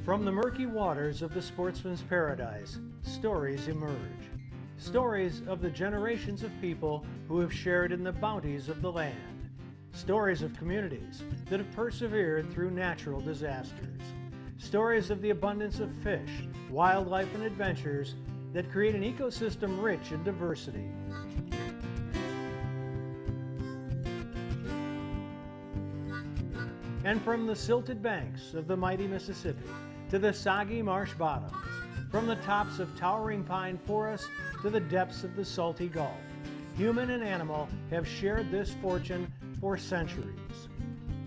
From the murky waters of the sportsman's paradise, stories emerge. Stories of the generations of people who have shared in the bounties of the land. Stories of communities that have persevered through natural disasters. Stories of the abundance of fish, wildlife, and adventures that create an ecosystem rich in diversity. And from the silted banks of the mighty Mississippi to the soggy marsh bottoms, from the tops of towering pine forests to the depths of the salty Gulf, human and animal have shared this fortune for centuries.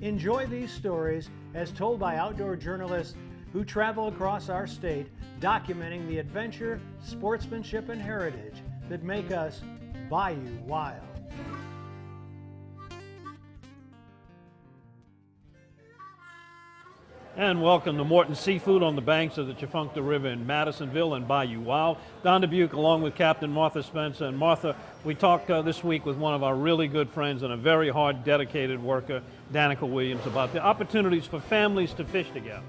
Enjoy these stories as told by outdoor journalists who travel across our state, documenting the adventure, sportsmanship, and heritage that make us Bayou Wild. And welcome to Morton Seafood on the banks of the Tchefuncte River in Madisonville and Bayou Wild. Don Dubuque along with Captain Martha Spencer. And Martha, we talked this week with one of our really good friends and a very hard, dedicated worker, Danica Williams, about the opportunities for families to fish together.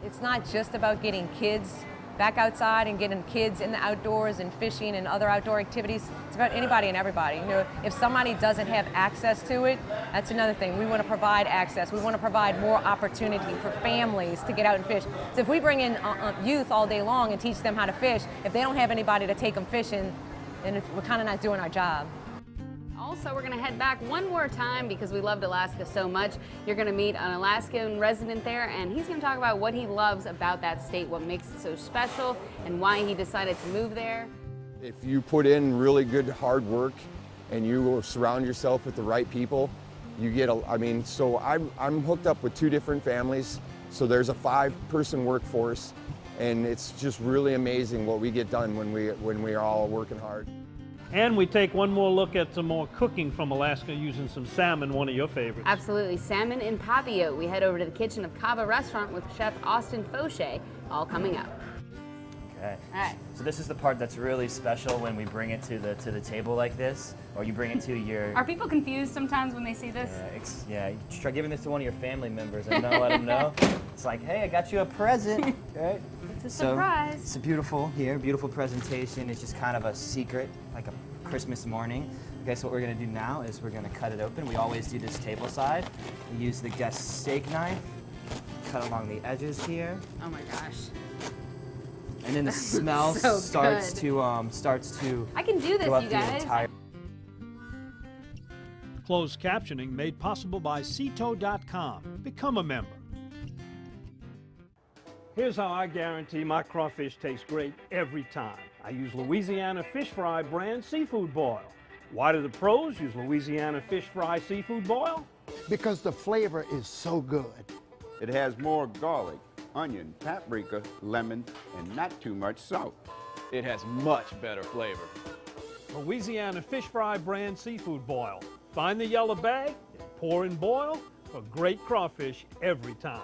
It's not just about getting kids back outside and getting kids in the outdoors and fishing and other outdoor activities. It's about anybody and everybody. You know, if somebody doesn't have access to it, that's another thing. We want to provide access. We want to provide more opportunity for families to get out and fish. So if we bring in youth all day long and teach them how to fish, if they don't have anybody to take them fishing, then we're kind of not doing our job. Also, we're going to head back one more time because we loved Alaska so much. You're going to meet an Alaskan resident there, and he's going to talk about what he loves about that state, what makes it so special, and why he decided to move there. If you put in really good hard work and you will surround yourself with the right people, you get so I'm hooked up with 2 different families, so there's a 5-person workforce, and it's just really amazing what we get done when we are all working hard. And we take one more look at some more cooking from Alaska using some salmon, one of your favorites. Absolutely. Salmon En Papillote. We head over to the kitchen of Cava restaurant with Chef Austin Fauché, all coming up. Okay. All right. So this is the part that's really special when we bring it to the table like this, or you bring it to your... Are people confused sometimes when they see this? Yeah, you try giving this to one of your family members and let them know. It's like, hey, I got you a present, right? It's a surprise. It's a beautiful presentation. It's just kind of a secret, like a Christmas morning. Okay, so what we're gonna do now is we're gonna cut it open. We always do this table side. We use the guest steak knife, cut along the edges here. Oh my gosh. And then the smell so starts good. to I can do this, go up you the guys. entire. Closed captioning made possible by Ceto.com. Become a member. Here's how I guarantee my crawfish tastes great every time. I use Louisiana Fish Fry brand seafood boil. Why do the pros use Louisiana Fish Fry seafood boil? Because the flavor is so good. It has more garlic, onion, paprika, lemon, and not too much salt. It has much better flavor. Louisiana Fish Fry brand seafood boil. Find the yellow bag and pour and boil for great crawfish every time.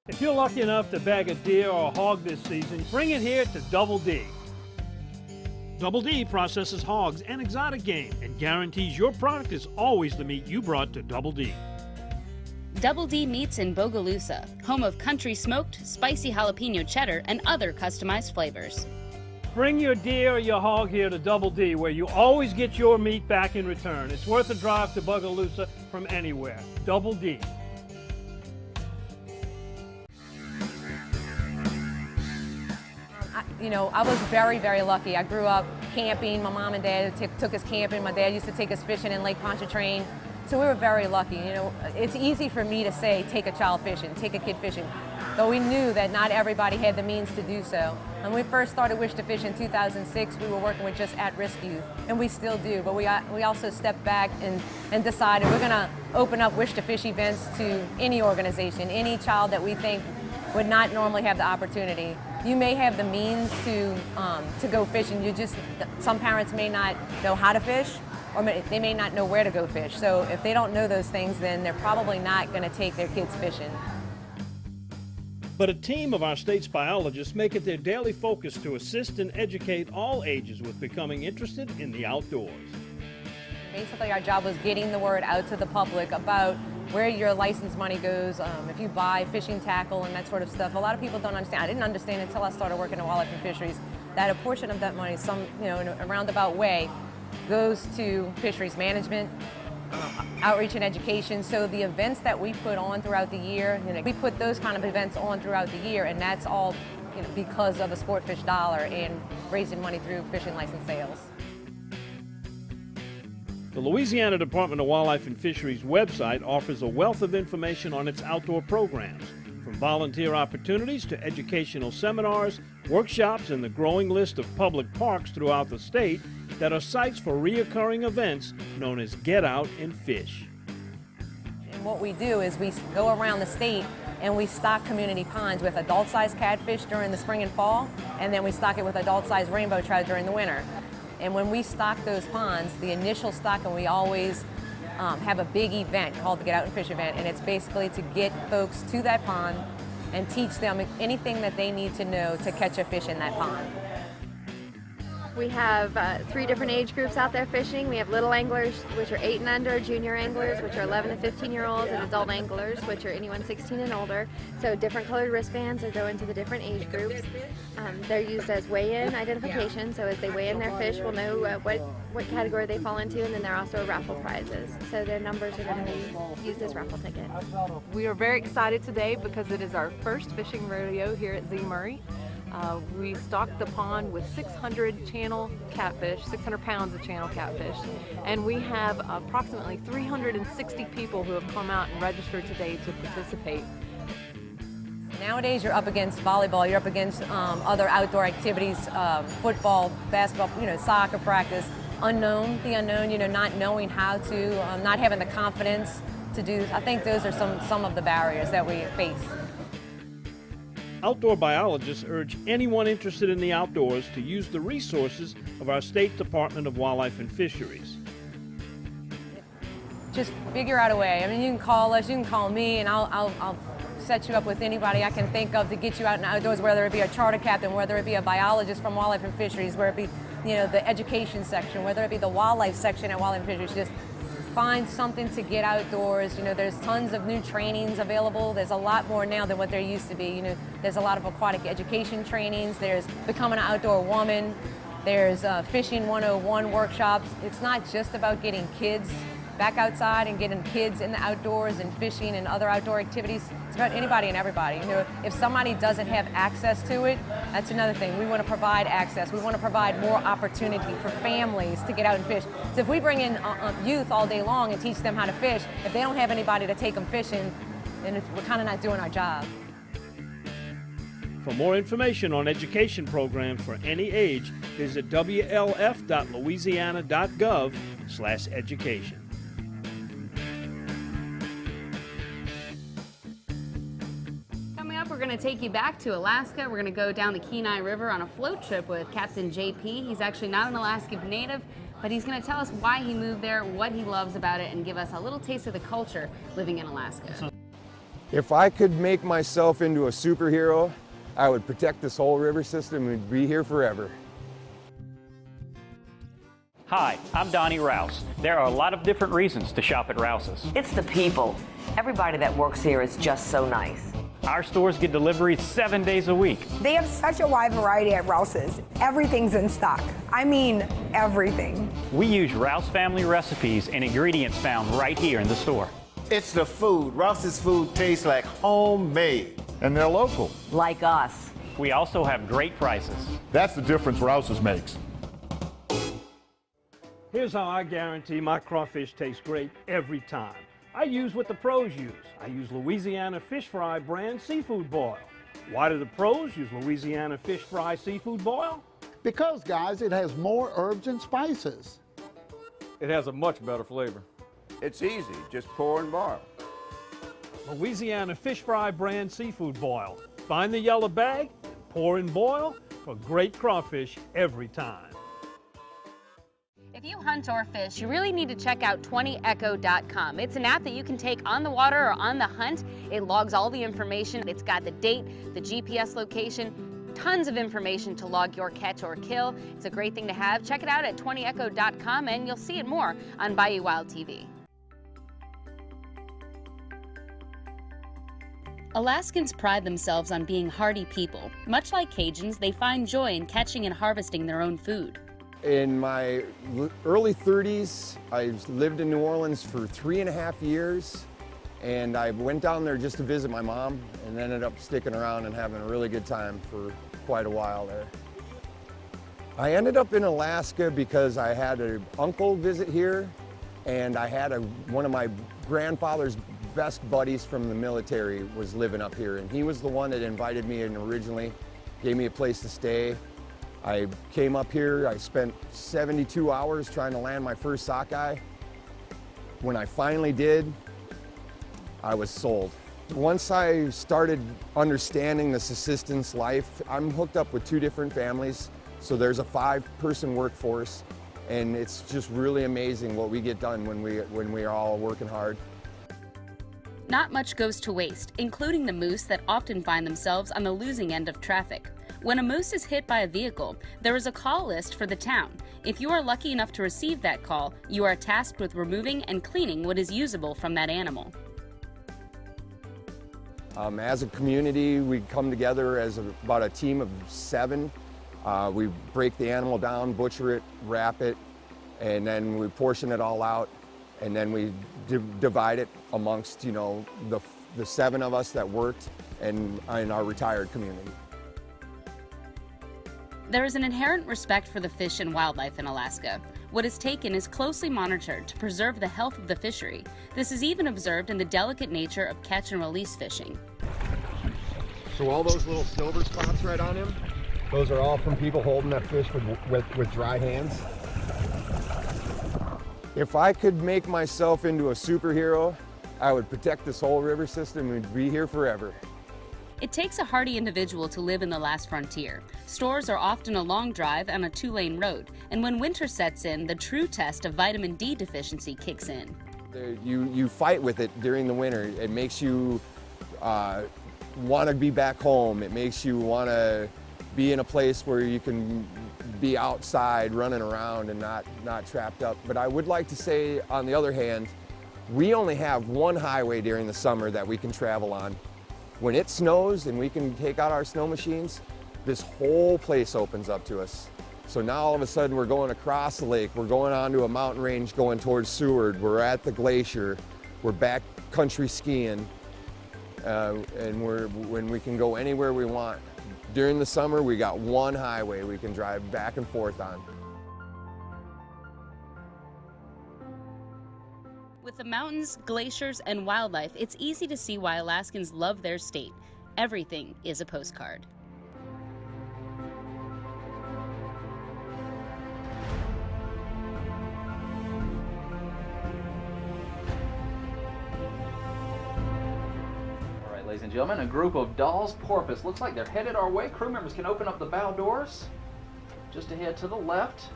If you're lucky enough to bag a deer or a hog this season, bring it here to Double D. Double D processes hogs and exotic game and guarantees your product is always the meat you brought to Double D. Double D Meats in Bogalusa, home of country smoked, spicy jalapeno cheddar, and other customized flavors. Bring your deer or your hog here to Double D, where you always get your meat back in return. It's worth a drive to Bogalusa from anywhere. Double D. I was very, very lucky. I grew up camping. My mom and dad took us camping. My dad used to take us fishing in Lake Pontchartrain. So we were very lucky. It's easy for me to say, take a child fishing, take a kid fishing. Though we knew that not everybody had the means to do so. When we first started Wish to Fish in 2006, we were working with just at-risk youth, and we still do. But we also stepped back and decided we're going to open up Wish to Fish events to any organization, any child that we think would not normally have the opportunity. You may have the means to go fishing. Some parents may not know how to fish, or they may not know where to go fish. So if they don't know those things, then they're probably not going to take their kids fishing. But a team of our state's biologists make it their daily focus to assist and educate all ages with becoming interested in the outdoors. Basically, our job was getting the word out to the public about where your license money goes, if you buy fishing tackle and that sort of stuff. A lot of people don't understand. I didn't understand until I started working in wildlife and fisheries that a portion of that money, in a roundabout way, goes to fisheries management, outreach and education. So the events that we put on throughout the year, we put those kind of events on throughout the year, and that's all because of the Sportfish dollar and raising money through fishing license sales. The Louisiana Department of Wildlife and Fisheries website offers a wealth of information on its outdoor programs, from volunteer opportunities to educational seminars, workshops, and the growing list of public parks throughout the state that are sites for reoccurring events known as Get Out and Fish. And what we do is we go around the state and we stock community ponds with adult-sized catfish during the spring and fall, and then we stock it with adult-sized rainbow trout during the winter. And when we stock those ponds, the initial stocking, we always have a big event called the Get Out and Fish event, and it's basically to get folks to that pond and teach them anything that they need to know to catch a fish in that pond. We have 3 different age groups out there fishing. We have little anglers, which are 8 and under, junior anglers, which are 11 to 15-year-olds, and adult anglers, which are anyone 16 and older. So different colored wristbands are going to the different age groups. They're used as weigh-in identification, so as they weigh in their fish, we'll know what category they fall into, and then there are also raffle prizes. So their numbers are going to be used as raffle tickets. We are very excited today because it is our first fishing rodeo here at Z. Murray. We stocked the pond with 600 channel catfish, 600 pounds of channel catfish, and we have approximately 360 people who have come out and registered today to participate. Nowadays you're up against volleyball, you're up against other outdoor activities, football, basketball, soccer practice, the unknown, not knowing how to, not having the confidence to do. I think those are some of the barriers that we face. Outdoor biologists urge anyone interested in the outdoors to use the resources of our State Department of Wildlife and Fisheries. Just figure out a way. I mean, you can call us, you can call me, and I'll set you up with anybody I can think of to get you out in the outdoors, whether it be a charter captain, whether it be a biologist from Wildlife and Fisheries, whether it be the education section, whether it be the wildlife section at Wildlife and Fisheries. Just find something to get outdoors. There's tons of new trainings available. There's a lot more now than what there used to be. There's a lot of aquatic education trainings. There's becoming an outdoor woman. There's fishing 101 workshops. It's not just about getting kids back outside and getting kids in the outdoors and fishing and other outdoor activities. It's about anybody and everybody. If somebody doesn't have access to it, that's another thing. We want to provide access. We want to provide more opportunity for families to get out and fish. So if we bring in youth all day long and teach them how to fish, if they don't have anybody to take them fishing, then we're kind of not doing our job. For more information on education programs for any age, visit wlf.louisiana.gov/education. We're going to take you back to Alaska. We're going to go down the Kenai River on a float trip with Captain JP. He's actually not an Alaskan native, but he's going to tell us why he moved there, what he loves about it, and give us a little taste of the culture living in Alaska. If I could make myself into a superhero, I would protect this whole river system and be here forever. Hi, I'm Donnie Rouse. There are a lot of different reasons to shop at Rouse's. It's the people. Everybody that works here is just so nice. Our stores get deliveries 7 days a week. They have such a wide variety at Rouse's. Everything's in stock. I mean, everything. We use Rouse family recipes and ingredients found right here in the store. It's the food. Rouse's food tastes like homemade. And they're local. Like us. We also have great prices. That's the difference Rouse's makes. Here's how I guarantee my crawfish taste great every time. I use what the pros use. I use Louisiana Fish Fry brand seafood boil. Why do the pros use Louisiana Fish Fry seafood boil? Because, guys, it has more herbs and spices. It has a much better flavor. It's easy, just pour and boil. Louisiana Fish Fry brand seafood boil. Find the yellow bag, pour and boil for great crawfish every time. If you hunt or fish, you really need to check out 20echo.com. It's an app that you can take on the water or on the hunt. It logs all the information. It's got the date, the GPS location, Tons of information to log your catch or kill. It's a great thing to have. Check it out at 20echo.com and you'll see it more on Bayou Wild TV. Alaskans pride themselves on being hardy people. Much like Cajuns, they find joy in catching and harvesting their own food. In my early 30s, I lived in New Orleans for 3.5 years, and I went down there just to visit my mom and ended up sticking around and having a really good time for quite a while there. I ended up in Alaska because I had an uncle visit here, and I had one of my grandfather's best buddies from the military was living up here, and he was the one that invited me in originally, gave me a place to stay. I came up here, I spent 72 hours trying to land my first sockeye. When I finally did, I was sold. Once I started understanding the subsistence life, I'm hooked up with 2 different families, so there's a 5-person workforce, and it's just really amazing what we get done when we are all working hard. Not much goes to waste, including the moose that often find themselves on the losing end of traffic. When a moose is hit by a vehicle, there is a call list for the town. If you are lucky enough to receive that call, you are tasked with removing and cleaning what is usable from that animal. As a community, we come together as about a team of 7. We break the animal down, butcher it, wrap it, and then we portion it all out, and then we divide it amongst, you know, the 7 of us that worked and in our retired community. There is an inherent respect for the fish and wildlife in Alaska. What is taken is closely monitored to preserve the health of the fishery. This is even observed in the delicate nature of catch and release fishing. So all those little silver spots right on him, those are all from people holding that fish with dry hands. If I could make myself into a superhero, I would protect this whole river system and be here forever. It takes a hardy individual to live in the last frontier. Stores are often a long drive on a 2-lane road, and when winter sets in, the true test of vitamin D deficiency kicks in. You fight with it during the winter. It makes you want to be back home. It makes you want to be in a place where you can be outside running around and not trapped up. But I would like to say, on the other hand, we only have one highway during the summer that we can travel on. When it snows and we can take out our snow machines, this whole place opens up to us. So now all of a sudden we're going across the lake, we're going onto a mountain range going towards Seward, we're at the glacier, we're back country skiing, and when we can go anywhere we want. During the summer, we got one highway we can drive back and forth on. With the mountains, glaciers, and wildlife, it's easy to see why Alaskans love their state. Everything is a postcard. All right, ladies and gentlemen, a group of Dall's porpoise. Looks like they're headed our way. Crew members can open up the bow doors. Just ahead to the left.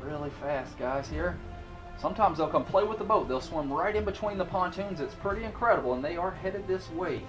Really fast, guys, here. Sometimes they'll come play with the boat. They'll swim right in between the pontoons. It's pretty incredible, and they are headed this way.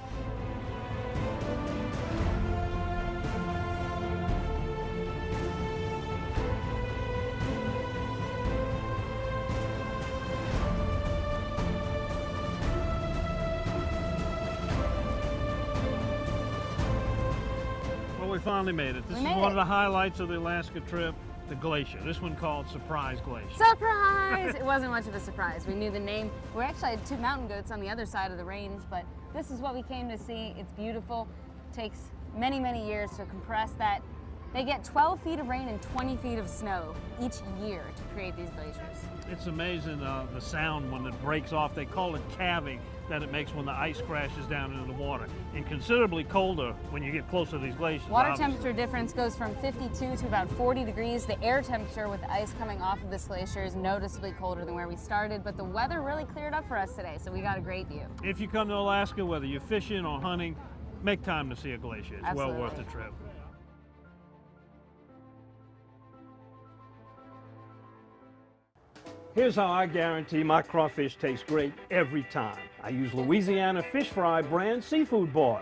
Well, we finally made it. This is one of the highlights of the Alaska trip. The glacier. This one called Surprise Glacier. Surprise! It wasn't much of a surprise. We knew the name. We actually had 2 mountain goats on the other side of the range, but this is what we came to see. It's beautiful. It takes many, many years to compress that. They get 12 feet of rain and 20 feet of snow each year to create these glaciers. It's amazing the sound when it breaks off. They call it calving, that it makes when the ice crashes down into the water. And considerably colder when you get closer to these glaciers. Water temperature difference goes from 52 to about 40 degrees. The air temperature with the ice coming off of this glacier is noticeably colder than where we started, but the weather really cleared up for us today, so we got a great view. If you come to Alaska, whether you're fishing or hunting, make time to see a glacier. It's well worth the trip. Here's how I guarantee my crawfish taste great every time. I use Louisiana Fish Fry brand seafood boil.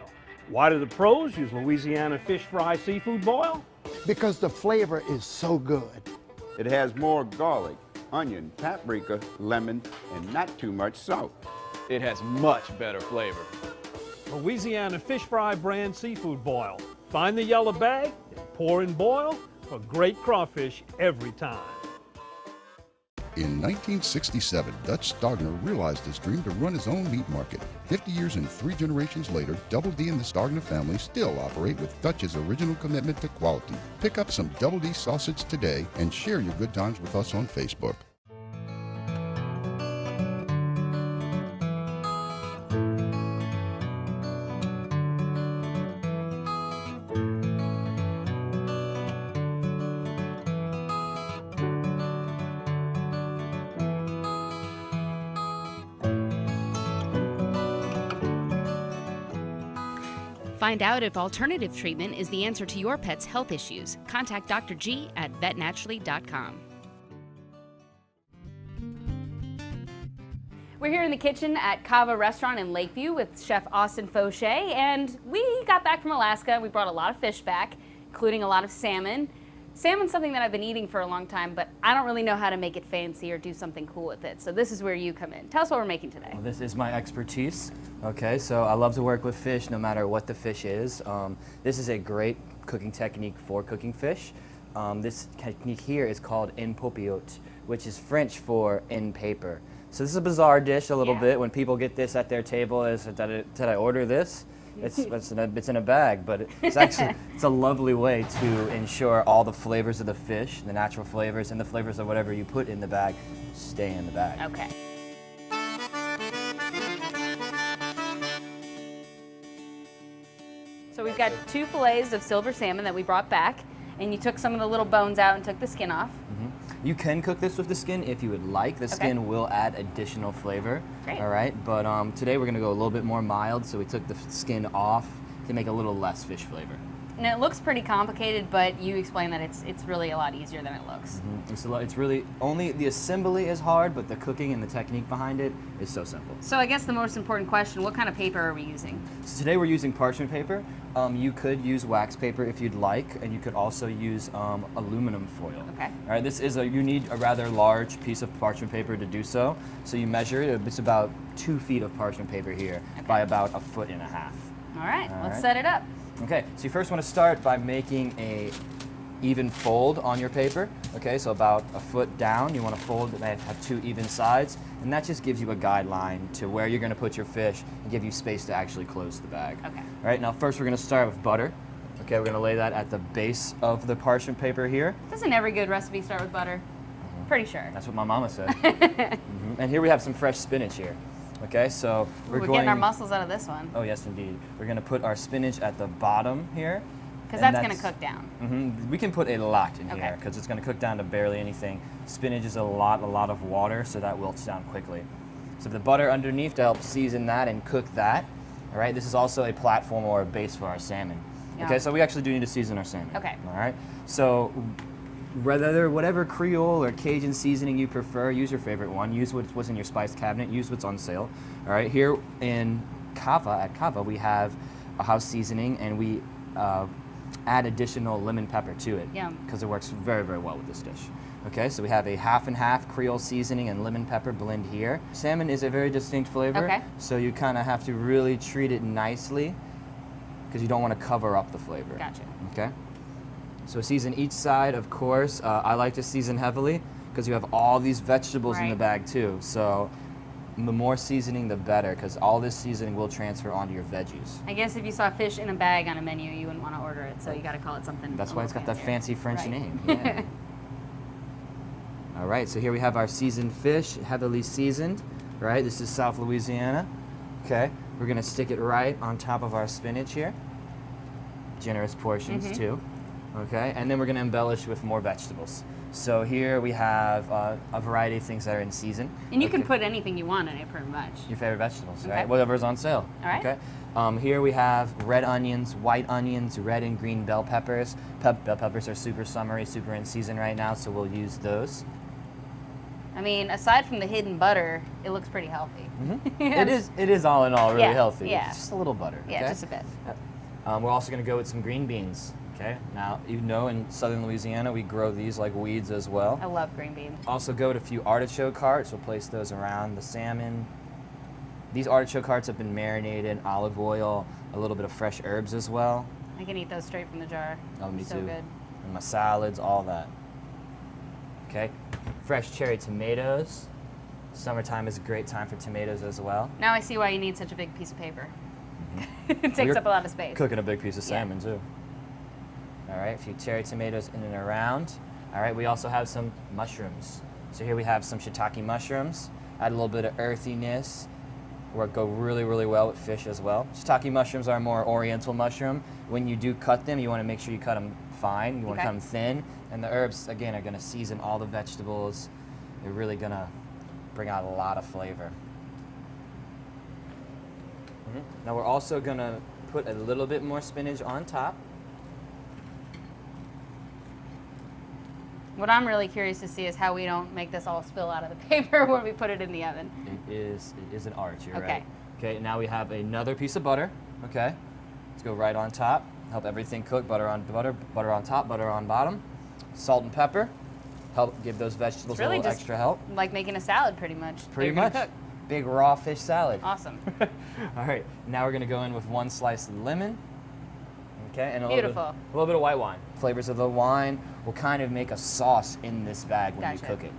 Why do the pros use Louisiana fish fry seafood boil? Because the flavor is so good. It has more garlic, onion, paprika, lemon, and not too much salt. It has much better flavor. Louisiana Fish Fry brand seafood boil. Find the yellow bag, and pour and boil for great crawfish every time. In 1967, Dutch Stogner realized his dream to run his own meat market. 50 years and 3 generations later, Double D and the Stogner family still operate with Dutch's original commitment to quality. Pick up some Double D sausage today and share your good times with us on Facebook. Find out if alternative treatment is the answer to your pet's health issues. Contact Dr. G at vetnaturally.com. We're here in the kitchen at Cava restaurant in Lakeview with Chef Austin Fauché, and we got back from Alaska. We brought a lot of fish back, including a lot of salmon. Salmon's something that I've been eating for a long time, but I don't really know how to make it fancy or do something cool with it. So this is where you come in. Tell us what we're making today. Well, this is my expertise. Okay, so I love to work with fish no matter what the fish is. This is a great cooking technique for cooking fish. This technique here is called En Papillote, which is French for in paper. So this is a bizarre dish a little bit. When people get this at their table, did I order this? It's in a bag, but it's actually it's a lovely way to ensure all the flavors of the fish, the natural flavors, and the flavors of whatever you put in the bag stay in the bag. Okay. So we've got 2 fillets of silver salmon that we brought back, and you took some of the little bones out and took the skin off. You can cook this with the skin if you would like. The skin will add additional flavor. Great. All right, but today we're gonna go a little bit more mild, so we took the skin off to make a little less fish flavor. And it looks pretty complicated, but you explain that it's really a lot easier than it looks. It's really, only the assembly is hard, but the cooking and the technique behind it is so simple. So I guess the most important question, what kind of paper are we using? So today we're using parchment paper. You could use wax paper if you'd like, and you could also use aluminum foil. Okay. All right, you need a rather large piece of parchment paper to do so. So you measure it, it's about 2 feet of parchment paper here by about 1.5 feet. All right, let's set it up. Okay, so you first want to start by making a even fold on your paper. Okay, so about 1 foot down, you want to fold it and have 2 even sides, and that just gives you a guideline to where you're going to put your fish and give you space to actually close the bag. Okay. All right, now first we're going to start with butter. Okay, we're going to lay that at the base of the parchment paper here. Doesn't every good recipe start with butter? Pretty sure. That's what my mama said. And here we have some fresh spinach here. Okay, so we're getting our muscles out of this one. Oh yes, indeed. We're going to put our spinach at the bottom here. Because that's going to cook down. We can put a lot in here because it's going to cook down to barely anything. Spinach is a lot of water, so that wilts down quickly. So the butter underneath to help season that and cook that. All right, this is also a platform or a base for our salmon. Yeah. Okay, so we actually do need to season our salmon. Okay. All right, so whatever Creole or Cajun seasoning you prefer, use your favorite one. Use what's in your spice cabinet. Use what's on sale. All right, here in Cava, we have a house seasoning, and we add additional lemon pepper to it because it works very, very well with this dish. Okay, so we have a half and half Creole seasoning and lemon pepper blend here. Salmon is a very distinct flavor, so you kind of have to really treat it nicely because you don't want to cover up the flavor. Gotcha. Okay, so season each side, of course. I like to season heavily because you have all these vegetables in the bag too. So the more seasoning, the better, because all this seasoning will transfer onto your veggies. I guess if you saw fish in a bag on a menu, you wouldn't want to order it, so you got to call it something. That's why it's got that fancy French name. Yeah. All right, so here we have our seasoned fish, heavily seasoned. Right, this is South Louisiana. Okay, we're gonna stick it right on top of our spinach here. Generous portions too. Okay, and then we're gonna embellish with more vegetables. So here we have a variety of things that are in season. And you can put anything you want in it, pretty much. Your favorite vegetables, right? Whatever's on sale. All right. Okay. Here we have red onions, white onions, red and green bell peppers. Bell peppers are super summery, super in season right now, so we'll use those. I mean, aside from the hidden butter, it looks pretty healthy. It is all in all really healthy. Yeah. It's just a little butter. Yeah, okay? just a bit. We're also going to go with some green beans. Okay, now you know in southern Louisiana we grow these like weeds as well. I love green beans. Also go with a few artichoke hearts. We'll place those around the salmon. These artichoke hearts have been marinated in olive oil, a little bit of fresh herbs as well. I can eat those straight from the jar. Oh, me so too. Good. And my salads, all that. Okay, fresh cherry tomatoes. Summertime is a great time for tomatoes as well. Now I see why you need such a big piece of paper. It takes up a lot of space. Cooking a big piece of salmon too. All right, a few cherry tomatoes in and around. All right, we also have some mushrooms. So here we have some shiitake mushrooms. Add a little bit of earthiness. Will go really, really well with fish as well. Shiitake mushrooms are a more oriental mushroom. When you do cut them, you want to make sure you cut them fine. You want to cut them thin. And the herbs, again, are going to season all the vegetables. They're really going to bring out a lot of flavor. Now we're also going to put a little bit more spinach on top. What I'm really curious to see is how we don't make this all spill out of the paper when we put it in the oven. It is an art, you're Okay. right. Okay, now we have another piece of butter. Okay, let's go right on top. Help everything cook. Butter on top, butter on bottom. Salt and pepper. Help give those vegetables It's really a little just extra help. like making a salad, pretty much. Pretty You're gonna much. Cook. Big raw fish salad. Awesome. All right, now we're gonna go in with 1 slice of lemon. Okay, and a Beautiful. little bit of white wine. Flavors of the wine will kind of make a sauce in this bag when you Gotcha. cook it.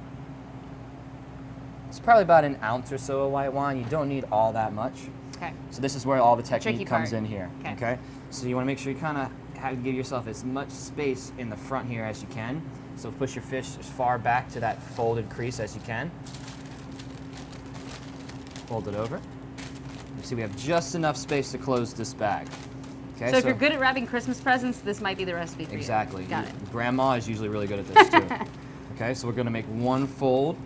It's probably about an ounce or so of white wine. You don't need all that much. Okay. So this is where all the Tricky technique comes part. in here. Okay. So you want to make sure you kind of give yourself as much space in the front here as you can. So push your fish as far back to that folded crease as you can. Fold it over. You see we have just enough space to close this bag. Okay, So if you're good at wrapping Christmas presents, this might be the recipe for exactly. you. Got it. Grandma is usually really good at this too. Okay, so we're going to make one fold,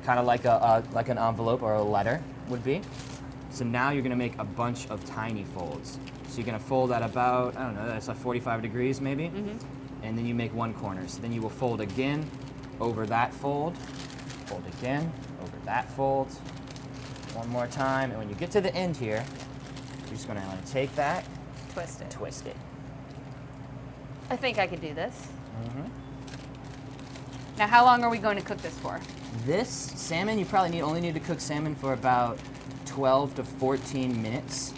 kind of like an envelope or a letter would be. So now you're going to make a bunch of tiny folds. So you're going to fold at about, I don't know, that's like 45 degrees maybe. And then you make one corner. So then you will fold again over that fold again over that fold, one more time. And when you get to the end here, you're just going to take that, twist it. I think I could do this. Now, how long are we going to cook this for? This salmon, you probably only need to cook salmon for about 12 to 14 minutes.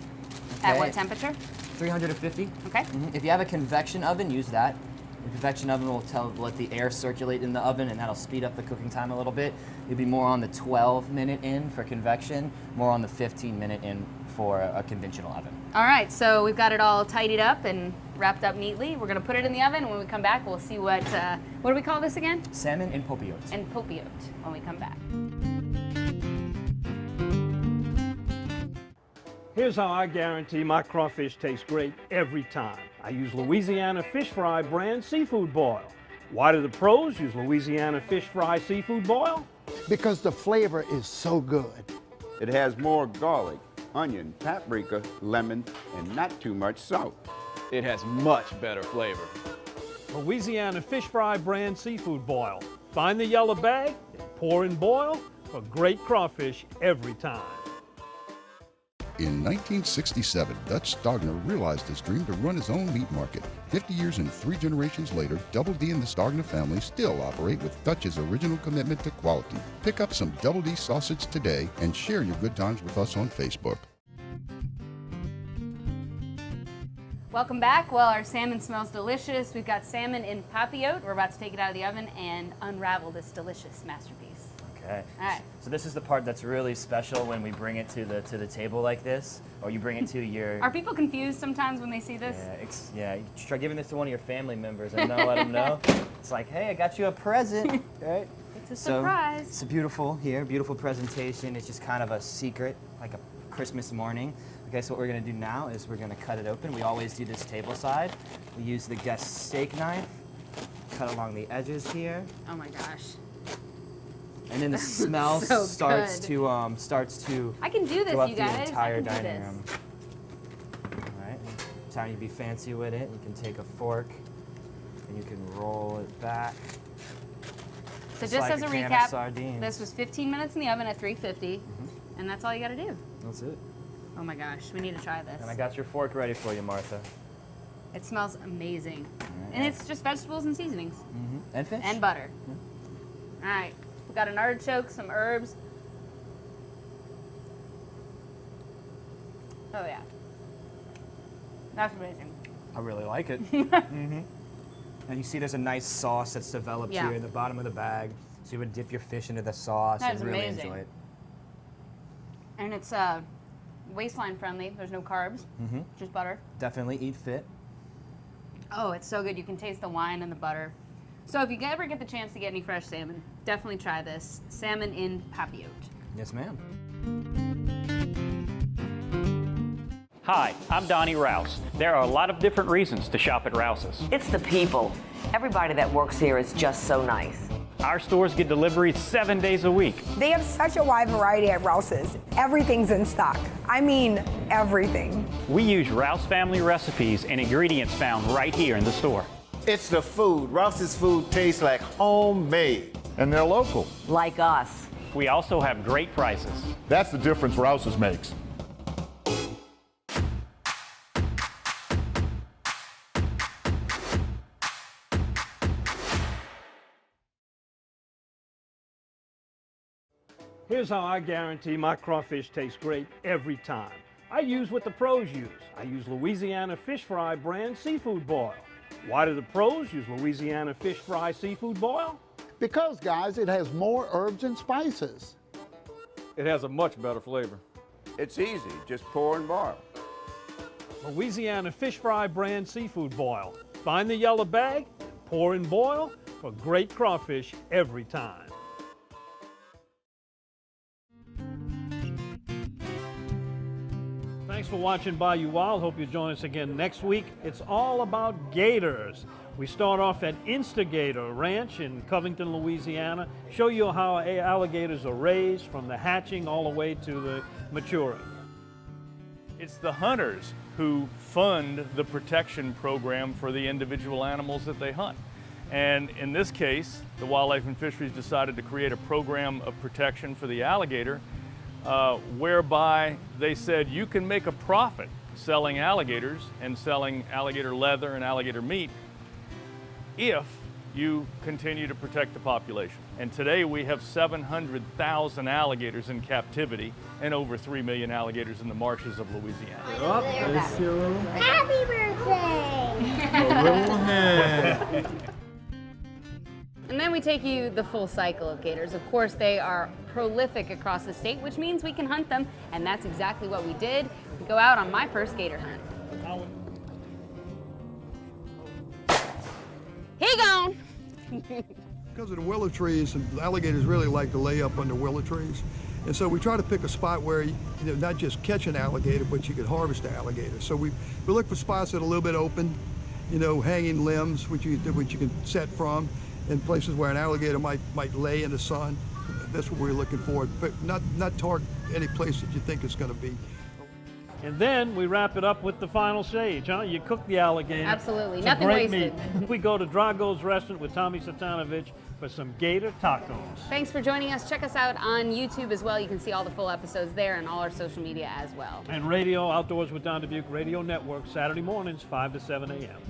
At okay? what temperature? 350. Okay. If you have a convection oven, use that. The convection oven will let the air circulate in the oven, and that'll speed up the cooking time a little bit. You'll be more on the 12-minute in for convection, more on the 15-minute in for a conventional oven. All right, so we've got it all tidied up and wrapped up neatly. We're going to put it in the oven. When we come back, we'll see what do we call this again? Salmon En Papillote. En Papillote when we come back. Here's how I guarantee my crawfish tastes great every time. I use Louisiana Fish Fry brand seafood boil. Why do the pros use Louisiana Fish Fry seafood boil? Because the flavor is so good. It has more garlic, onion, paprika, lemon, and not too much salt. It has much better flavor. Louisiana Fish Fry brand seafood boil. Find the yellow bag, pour and boil for great crawfish every time. In 1967, Dutch Stogner realized his dream to run his own meat market. 50 years and 3 generations later, Double D and the Stogner family still operate with Dutch's original commitment to quality. Pick up some Double D sausage today and share your good times with us on Facebook. Welcome back. Well, our salmon smells delicious. We've got salmon en papillote. We're about to take it out of the oven and unravel this delicious masterpiece. Okay. All right. So this is the part that's really special when we bring it to the table like this, or you bring it to your. Are people confused sometimes when they see this? Yeah, you try giving this to one of your family members and not let them know. It's like, hey, I got you a present, right? It's a surprise. It's a beautiful presentation. It's just kind of a secret, like a Christmas morning. Okay, so what we're gonna do now is we're gonna cut it open. We always do this table side. We use the guest steak knife, cut along the edges here. Oh my gosh. And then the smell so starts good. to I can do this, go up you the guys. entire I can do dining this. room. All right. Time you be fancy with it, you can take a fork and you can roll it back. So just like as a can of recap, sardines. this was 15 minutes in the oven at 350, and that's all you got to do. That's it. Oh my gosh, we need to try this. And I got your fork ready for you, Martha. It smells amazing. And it's just vegetables and seasonings. And fish. And butter. All right, we got an artichoke, some herbs. Oh yeah. That's amazing. I really like it. And you see there's a nice sauce that's developed here in the bottom of the bag. So you would dip your fish into the sauce That's and really amazing. enjoy it. And it's waistline friendly. There's no carbs, just butter. Definitely eat fit. Oh, it's so good. You can taste the wine and the butter. So if you ever get the chance to get any fresh salmon, definitely try this. Salmon En Papillote. Yes, ma'am. Hi, I'm Donnie Rouse. There are a lot of different reasons to shop at Rouse's. It's the people. Everybody that works here is just so nice. Our stores get deliveries 7 days a week. They have such a wide variety at Rouse's. Everything's in stock. I mean, everything. We use Rouse family recipes and ingredients found right here in the store. It's the food. Rouse's food tastes like homemade. And they're local. Like us. We also have great prices. That's the difference Rouse's makes. Here's how I guarantee my crawfish tastes great every time. I use what the pros use. I use Louisiana Fish Fry brand seafood boil. Why do the pros use Louisiana Fish Fry seafood boil? Because, guys, it has more herbs and spices. It has a much better flavor. It's easy, just pour and boil. Louisiana Fish Fry brand seafood boil. Find the yellow bag, pour and boil for great crawfish every time. Thanks for watching Bayou Wild. Hope you join us again next week. It's all about gators. We start off at Instigator Ranch in Covington, Louisiana. Show you how alligators are raised from the hatching all the way to the maturing. It's the hunters who fund the protection program for the individual animals that they hunt. And in this case, the Wildlife and Fisheries decided to create a program of protection for the alligator whereby they said you can make a profit selling alligators and selling alligator leather and alligator meat if you continue to protect the population. And today we have 700,000 alligators in captivity and over 3 million alligators in the marshes of Louisiana. Oh, there's your Happy birthday! little hand. And then we take you the full cycle of gators. Of course, they are prolific across the state, which means we can hunt them, and that's exactly what we did. We go out on my first gator hunt. He gone! Because of the willow trees, and alligators really like to lay up under willow trees. And so we try to pick a spot where you know, not just catch an alligator, but you could harvest an alligator. So we look for spots that are a little bit open, you know, hanging limbs, which you can set from, in places where an alligator might lay in the sun. That's what we're looking for, but not target any place that you think it's going to be. And then we wrap it up with the final stage, huh? You cook the alligator. Absolutely, It's nothing a great wasted. meat. We go to Drago's restaurant with Tommy Satanovich for some gator tacos. Thanks for joining us. Check us out on YouTube as well. You can see all the full episodes there and all our social media as well. And radio, Outdoors with Don Dubuque Radio Network, Saturday mornings, 5 to 7 a.m.